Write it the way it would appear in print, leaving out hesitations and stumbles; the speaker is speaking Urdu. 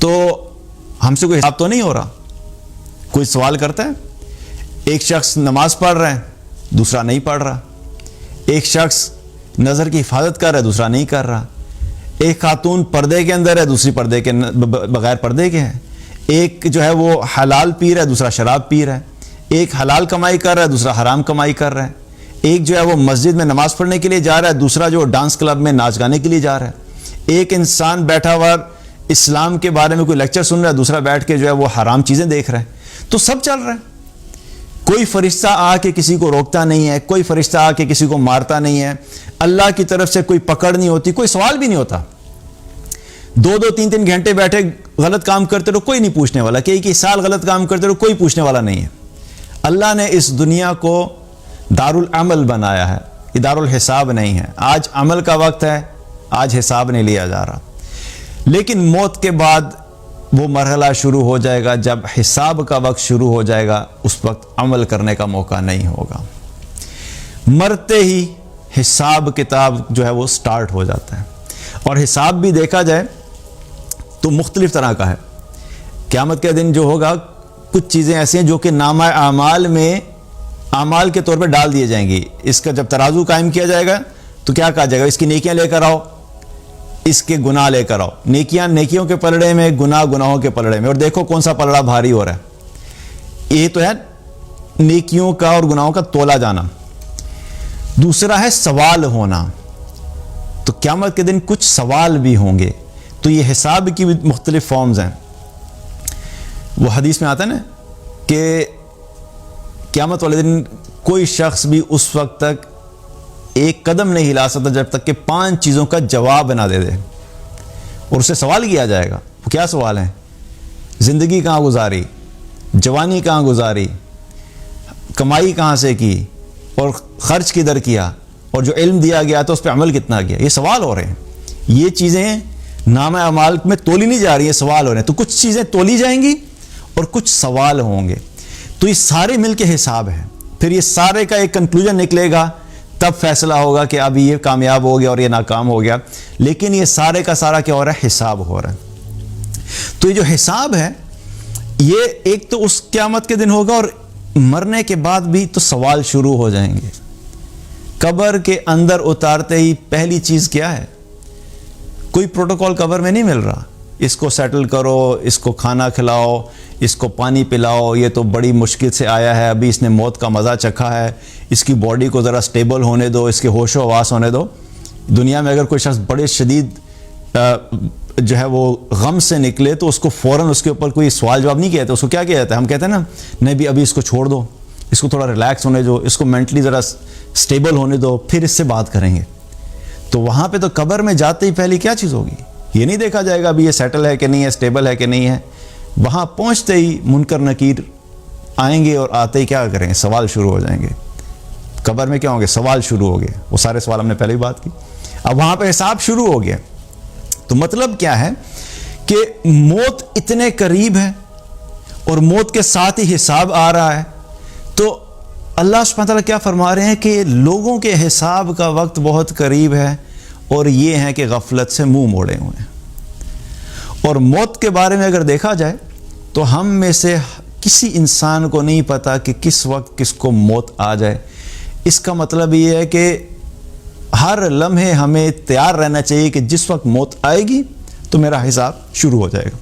تو ہم سے کوئی حساب تو نہیں ہو رہا. کوئی سوال کرتا ہے؟ ایک شخص نماز پڑھ رہا ہے، دوسرا نہیں پڑھ رہا. ایک شخص نظر کی حفاظت کر رہا ہے، دوسرا نہیں کر رہا. ایک خاتون پردے کے اندر ہے، دوسری پردے کے بغیر پردے کے ہے. ایک جو ہے وہ حلال پی رہا ہے، دوسرا شراب پی رہا ہے. ایک حلال کمائی کر رہا ہے، دوسرا حرام کمائی کر رہا ہے. ایک جو ہے وہ مسجد میں نماز پڑھنے کے لیے جا رہا ہے، دوسرا جو ڈانس کلب میں ناچ گانے کے لیے جا رہا ہے. ایک انسان بیٹھا ہوا اسلام کے بارے میں کوئی لیکچر سن رہا ہے، دوسرا بیٹھ کے جو ہے وہ حرام چیزیں دیکھ رہا ہے. تو سب چل رہا ہے. کوئی فرشتہ آ کے کسی کو روکتا نہیں ہے، کوئی فرشتہ آ کے کسی کو مارتا نہیں ہے. اللہ کی طرف سے کوئی پکڑ نہیں ہوتی، کوئی سوال بھی نہیں ہوتا. 2-2 3-3 گھنٹے بیٹھے غلط کام کرتے رہو، کوئی نہیں پوچھنے والا. کہ ایک سال غلط کام کرتے رہو، کوئی پوچھنے والا نہیں ہے. اللہ نے اس دنیا کو دارالعمل بنایا ہے، یہ دارالحساب نہیں ہے. آج عمل کا وقت ہے، آج حساب نہیں لیا جا رہا. لیکن موت کے بعد وہ مرحلہ شروع ہو جائے گا جب حساب کا وقت شروع ہو جائے گا. اس وقت عمل کرنے کا موقع نہیں ہوگا. مرتے ہی حساب کتاب جو ہے وہ سٹارٹ ہو جاتا ہے. اور حساب بھی دیکھا جائے تو مختلف طرح کا ہے. قیامت کے دن جو ہوگا کچھ چیزیں ایسی ہیں جو کہ نامہ اعمال میں اعمال کے طور پہ ڈال دیے جائیں گی. اس کا جب ترازو قائم کیا جائے گا تو کیا کہا جائے گا؟ اس کی نیکیاں لے کر آؤ، اس کے گناہ لے کر آؤ. نیکیاں نیکیوں کے پلڑے میں، گناہ گناہوں کے پلڑے میں. اور دیکھو کون سا پلڑا بھاری ہو رہا ہے. یہ تو ہے نیکیوں کا اور گناہوں کا تولا جانا. دوسرا ہے سوال ہونا. تو قیامت کے دن کچھ سوال بھی ہوں گے. تو یہ حساب کی بھی مختلف فارمز ہیں. وہ حدیث میں آتا ہے نا کہ قیامت والے دن کوئی شخص بھی اس وقت تک ایک قدم نہیں ہلا سکتا جب تک کہ 5 چیزوں کا جواب نہ دے دے. اور اسے سوال کیا جائے گا. وہ کیا سوال ہیں؟ زندگی کہاں گزاری، جوانی کہاں گزاری، کمائی کہاں سے کی، اور خرچ کدھر کیا، اور جو علم دیا گیا تو اس پہ عمل کتنا کیا. یہ سوال ہو رہے ہیں. یہ چیزیں نامہ اعمال میں تولی نہیں جا رہی ہیں، سوال ہو رہے ہیں. تو کچھ چیزیں تولی جائیں گی اور کچھ سوال ہوں گے. تو یہ سارے مل کے حساب ہے. پھر یہ سارے کا ایک کنکلوژن نکلے گا، تب فیصلہ ہوگا کہ اب یہ کامیاب ہو گیا اور یہ ناکام ہو گیا. لیکن یہ سارے کا سارا کیا ہو رہا ہے؟ حساب ہو رہا ہے. تو یہ جو حساب ہے یہ ایک تو اس قیامت کے دن ہوگا، اور مرنے کے بعد بھی تو سوال شروع ہو جائیں گے. قبر کے اندر اتارتے ہی پہلی چیز کیا ہے؟ کوئی پروٹوکول قبر میں نہیں مل رہا. اس کو سیٹل کرو، اس کو کھانا کھلاؤ، اس کو پانی پلاؤ، یہ تو بڑی مشکل سے آیا ہے، ابھی اس نے موت کا مزہ چکھا ہے، اس کی باڈی کو ذرا سٹیبل ہونے دو، اس کے ہوش و حواس ہونے دو. دنیا میں اگر کوئی شخص بڑے شدید جو ہے وہ غم سے نکلے تو اس کو فوراً اس کے اوپر کوئی سوال جواب نہیں کیا جاتا. اس کو کیا کیا جاتا ہے؟ ہم کہتے ہیں نا نہیں بھی ابھی اس کو چھوڑ دو، اس کو تھوڑا ریلیکس ہونے دو، اس کو مینٹلی ذرا سٹیبل ہونے دو، پھر اس سے بات کریں گے. تو وہاں پہ تو قبر میں جاتے ہی پہلی کیا چیز ہوگی؟ یہ نہیں دیکھا جائے گا ابھی یہ سیٹل ہے کہ نہیں ہے، سٹیبل ہے کہ نہیں ہے. وہاں پہنچتے ہی منکر نکیر آئیں گے اور آتے ہی کیا کریں گے؟ سوال شروع ہو جائیں گے. قبر میں کیا ہوں گے؟ سوال شروع ہو گئے. وہ سارے سوال ہم نے پہلے ہی بات کی. اب وہاں پہ حساب شروع ہو گیا. تو مطلب کیا ہے کہ موت اتنے قریب ہے اور موت کے ساتھ ہی حساب آ رہا ہے. تو اللہ سبحانہ وتعالیٰ کیا فرما رہے ہیں کہ لوگوں کے حساب کا وقت بہت قریب ہے، اور یہ ہے کہ غفلت سے منہ موڑے ہوئے ہیں. اور موت کے بارے میں اگر دیکھا جائے تو ہم میں سے کسی انسان کو نہیں پتا کہ کس وقت کس کو موت آ جائے. اس کا مطلب یہ ہے کہ ہر لمحے ہمیں تیار رہنا چاہیے کہ جس وقت موت آئے گی تو میرا حساب شروع ہو جائے گا.